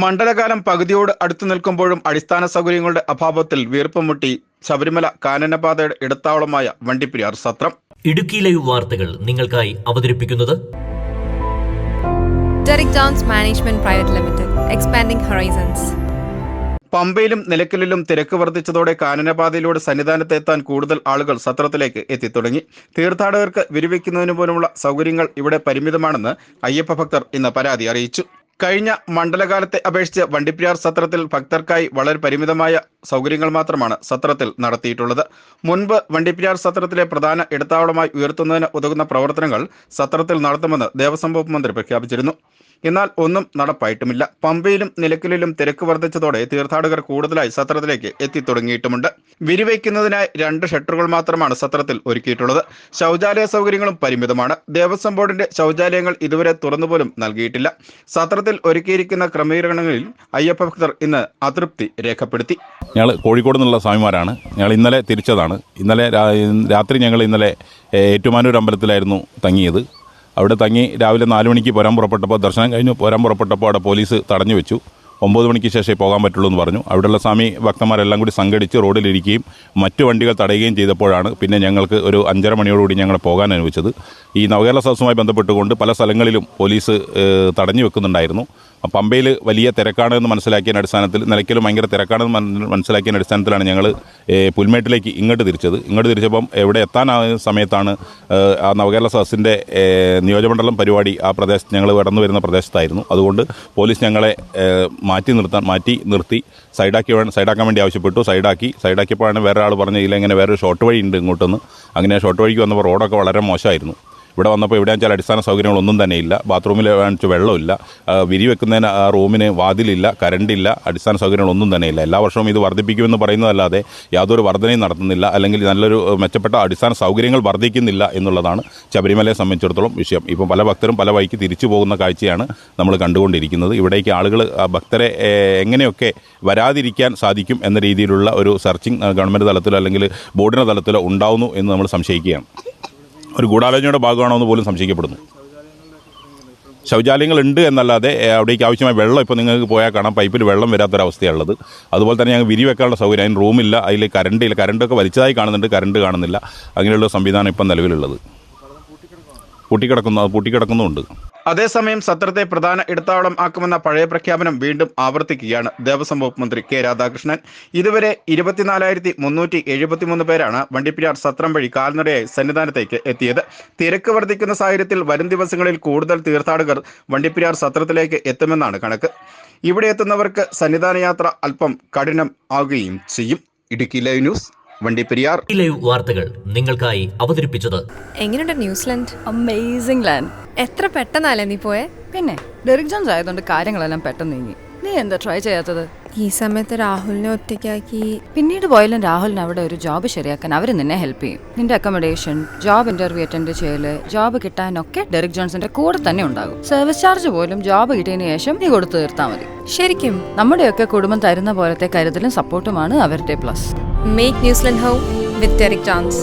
മണ്ഡലകാലം പകുതിയോട് അടുത്തു നിൽക്കുമ്പോഴും അടിസ്ഥാന സൗകര്യങ്ങളുടെ അഭാവത്തിൽ വീർപ്പുമുട്ടി ശബരിമല കാനനപാതയുടെ ഇടത്താവളമായ വണ്ടിപ്പെരിയാർ സത്രം. ഇടുക്കി ലൈവ് വാർത്തകൾ നിങ്ങൾക്കായി അവതരിപ്പിക്കുന്നത് Derek Downs Management Private Limited, expanding horizons. പമ്പയിലും നിലയ്ക്കലിലും തിരക്ക് വർദ്ധിച്ചതോടെ കാനനപാതയിലൂടെ സന്നിധാനത്തെത്താൻ കൂടുതൽ ആളുകൾ സത്രത്തിലേക്ക് എത്തിത്തുടങ്ങി. തീർത്ഥാടകർക്ക് വിരിവെക്കുന്നതിന് പോലുമുള്ള സൗകര്യങ്ങൾ ഇവിടെ പരിമിതമാണെന്ന് അയ്യപ്പ ഭക്തർ ഇന്ന് പരാതി അറിയിച്ചു. കഴിഞ്ഞ മണ്ഡലകാലത്തെ അപേക്ഷിച്ച് വണ്ടിപ്പെരിയാർ സത്രത്തിൽ ഭക്തർക്കായി വളരെ പരിമിതമായ സൗകര്യങ്ങൾ മാത്രമാണ് സത്രത്തിൽ നടത്തിയിട്ടുള്ളത്. മുൻപ് വണ്ടിപ്പെരിയാർ സത്രത്തിലെ പ്രധാന ഇടത്താവളമായി ഉയർത്തുന്നതിന് ഉതകുന്ന പ്രവർത്തനങ്ങൾ സത്രത്തിൽ നടത്തുമെന്ന് ദേവസ്വം വകുപ്പ് മന്ത്രി പ്രഖ്യാപിച്ചിരുന്നു. എന്നാൽ ഒന്നും നടപ്പായിട്ടുമില്ല. പമ്പയിലും നിലയ്ക്കലിലും തിരക്ക് വർദ്ധിച്ചതോടെ തീർത്ഥാടകർ കൂടുതലായി സത്രത്തിലേക്ക് എത്തിത്തുടങ്ങിയിട്ടുമുണ്ട്. വിരിവയ്ക്കുന്നതിനായി 2 ഷട്ടറുകൾ മാത്രമാണ് സത്രത്തിൽ ഒരുക്കിയിട്ടുള്ളത്. ശൗചാലയ സൗകര്യങ്ങളും പരിമിതമാണ്. ദേവസ്വം ബോർഡിന്റെ ശൗചാലയങ്ങൾ ഇതുവരെ തുറന്നുപോലും നൽകിയിട്ടില്ല. സത്രത്തിൽ ഒരുക്കിയിരിക്കുന്ന ക്രമീകരണങ്ങളിൽ അയ്യപ്പ ഭക്തർ ഇന്ന് അതൃപ്തി രേഖപ്പെടുത്തി. ഞങ്ങൾ കോഴിക്കോട് നിന്നുള്ള സ്വാമിമാരാണ്. ഞങ്ങൾ ഇന്നലെ തിരിച്ചതാണ്. രാത്രി ഞങ്ങൾ ഇന്നലെ ഏറ്റുമാനൂർ അമ്പലത്തിലായിരുന്നു തങ്ങിയത്. അവിടെ തങ്ങി രാവിലെ 4 മണിക്ക് പോരാൻ പുറപ്പെട്ടപ്പോൾ, ദർശനം കഴിഞ്ഞ് പോരാൻ പുറപ്പെട്ടപ്പോൾ അവിടെ പോലീസ് തടഞ്ഞു വെച്ചു. 9 മണിക്ക് ശേഷമേ പോകാൻ പറ്റുള്ളൂ എന്ന് പറഞ്ഞു. അവിടെയുള്ള സ്വാമി ഭക്തന്മാരെല്ലാം കൂടി സംഘടിച്ച് റോഡിലിരിക്കുകയും മറ്റു വണ്ടികൾ തടയുകയും ചെയ്തപ്പോഴാണ് പിന്നെ ഞങ്ങൾക്ക് ഒരു 5:30 മണിയോടുകൂടി ഞങ്ങളെ പോകാൻ അനുവദിച്ചത്. ഈ നവകേരള സദസ്സുമായി ബന്ധപ്പെട്ടുകൊണ്ട് പല സ്ഥലങ്ങളിലും പോലീസ് തടഞ്ഞു വെക്കുന്നുണ്ടായിരുന്നു. പമ്പയിൽ വലിയ തിരക്കാണെന്ന് മനസ്സിലാക്കിയ അടിസ്ഥാനത്തിൽ, നിലയ്ക്കലും ഭയങ്കര തിരക്കാണെന്ന് മനസ്സിലാക്കിയ അടിസ്ഥാനത്തിലാണ് ഞങ്ങൾ പുൽമേട്ടിലേക്ക് ഇങ്ങോട്ട് തിരിച്ചപ്പം ഇവിടെ എത്താനായ സമയത്താണ് ആ നവകേരള സദസ്സിൻ്റെ നിയോജകമണ്ഡലം പരിപാടി ആ പ്രദേശത്ത് ഞങ്ങൾ കടന്നു വരുന്ന പ്രദേശത്തായിരുന്നു. അതുകൊണ്ട് പോലീസ് ഞങ്ങളെ മാറ്റി നിർത്തി സൈഡാക്കാൻ വേണ്ടി ആവശ്യപ്പെട്ടു. സൈഡാക്കിയപ്പോഴാണ് വേറെ ആൾ പറഞ്ഞത് ഇങ്ങനെ വേറൊരു ഷോർട്ട് വഴി ഉണ്ട് ഇങ്ങോട്ടൊന്ന്. അങ്ങനെ ഷോർട്ട് വഴിക്ക് വന്നപ്പോൾ റോഡൊക്കെ വളരെ മോശമായിരുന്നു. ഇവിടെ വന്നപ്പോൾ എവിടെയാണെന്ന് വെച്ചാൽ അടിസ്ഥാന സൗകര്യങ്ങളൊന്നും തന്നെയില്ല. ബാത്റൂമിൽ വെച്ചാൽ വെള്ളമില്ല, വിരിവെക്കുന്നതിന് ആ റൂമിന് വാതിലില്ല, കറണ്ടില്ല, അടിസ്ഥാന സൗകര്യങ്ങളൊന്നും തന്നെയില്ല. എല്ലാ വർഷവും ഇത് വർദ്ധിപ്പിക്കുമെന്ന് പറയുന്നതല്ലാതെ യാതൊരു വർധനയും നടത്തുന്നില്ല, അല്ലെങ്കിൽ നല്ലൊരു മെച്ചപ്പെട്ട അടിസ്ഥാന സൗകര്യങ്ങൾ വർദ്ധിക്കുന്നില്ല എന്നുള്ളതാണ് ശബരിമലയെ സംബന്ധിച്ചിടത്തോളം വിഷയം. ഇപ്പോൾ പല ഭക്തരും പല വഴിക്ക് തിരിച്ചു പോകുന്ന കാഴ്ചയാണ് നമ്മൾ കണ്ടുകൊണ്ടിരിക്കുന്നത്. ഇവിടേക്ക് ആളുകൾ ഭക്തരെ എങ്ങനെയൊക്കെ വരാതിരിക്കാൻ സാധിക്കും എന്ന രീതിയിലുള്ള ഒരു സെർച്ചിങ് ഗവൺമെൻറ് തലത്തിലോ അല്ലെങ്കിൽ ബോർഡിൻ്റെ തലത്തിലോ ഉണ്ടാവുന്നു എന്ന് നമ്മൾ സംശയിക്കുകയാണ്. ഒരു ഗൂഢാലോചനയുടെ ഭാഗമാണോ എന്ന് പോലും സംശയിക്കപ്പെടുന്നു. ശൗചാലയങ്ങളുണ്ട് എന്നല്ലാതെ അവിടേക്ക് ആവശ്യമായ വെള്ളം ഇപ്പോൾ നിങ്ങൾക്ക് പോയാൽ കാണാം, പൈപ്പിൽ വെള്ളം വരാത്തൊരവസ്ഥയുള്ളത്. അതുപോലെ തന്നെ ഞങ്ങൾ വിരിവെക്കാനുള്ള സൗകര്യം, അതിന് റൂമില്ല, അതിൽ കറണ്ടില്ല, കറണ്ടൊക്കെ വലിച്ചതായി കാണുന്നുണ്ട്, കറണ്ട് കാണുന്നില്ല. അങ്ങനെയുള്ള സംവിധാനം ഇപ്പം നിലവിലുള്ളത്. പൂട്ടിക്കിടക്കുന്നുമുണ്ട്. അതേസമയം സത്രത്തെ പ്രധാന ഇടത്താവളം ആക്കുമെന്ന പഴയ പ്രഖ്യാപനം വീണ്ടും ആവർത്തിക്കുകയാണ് ദേവസ്വം വകുപ്പ് മന്ത്രി കെ രാധാകൃഷ്ണൻ. ഇതുവരെ 24,373 പേരാണ് വണ്ടിപ്പെരിയാർ സത്രം വഴി കാൽനടയായി സന്നിധാനത്തേക്ക് എത്തിയത്. തിരക്ക് വർദ്ധിക്കുന്ന സാഹചര്യത്തിൽ വരും ദിവസങ്ങളിൽ കൂടുതൽ തീർത്ഥാടകർ വണ്ടിപ്പെരിയാർ സത്രത്തിലേക്ക് എത്തുമെന്നാണ് കണക്ക്. ഇവിടെ എത്തുന്നവർക്ക് സന്നിധാന യാത്ര അല്പം കഠിനം ആകുകയും ചെയ്യും. Idukki live news, Vandiperiyar. Live വാർത്തകൾ നിങ്ങൾക്കായി അവതരിപ്പിച്ചത് എങ്ങനെയുണ്ട് ന്യൂസിലൻഡ്? Amazing land. എത്ര പെട്ടെന്നല്ലേ നീ പോയെ? പിന്നെ ഡെറിക് ജോൺസ് ആയതുകൊണ്ട് കാര്യങ്ങളെല്ലാം പെട്ടെന്ന് നീങ്ങി. നീ എന്താ ട്രൈ ചെയ്യാത്തത്? ഈ സമയത്ത് രാഹുലിനെ ഒറ്റയ്ക്കാക്കി. പിന്നീട് പോയാലും രാഹുലിന് അവിടെ ഒരു ജോബ് ശരിയാക്കാൻ അവർ നിന്നെ ഹെൽപ്പ് ചെയ്യും. നിന്റെ അക്കോമഡേഷൻ, ജോബ് ഇന്റർവ്യൂ അറ്റൻഡ് ചെയ്യല്, ജോബ് കിട്ടാനൊക്കെ ഡെറിക് ജോൺസിന്റെ കൂടെ തന്നെ ഉണ്ടാകും. സർവീസ് ചാർജ് പോലും ജോബ് കിട്ടിയതിന് ശേഷം നീ കൊടുത്തു തീർത്താൽ മതി. ശരിക്കും നമ്മുടെയൊക്കെ കുടുംബം തരുന്ന പോലത്തെ കരുതലും സപ്പോർട്ടുമാണ് അവരുടെ plus. Make New Zealand home with Derek Downs.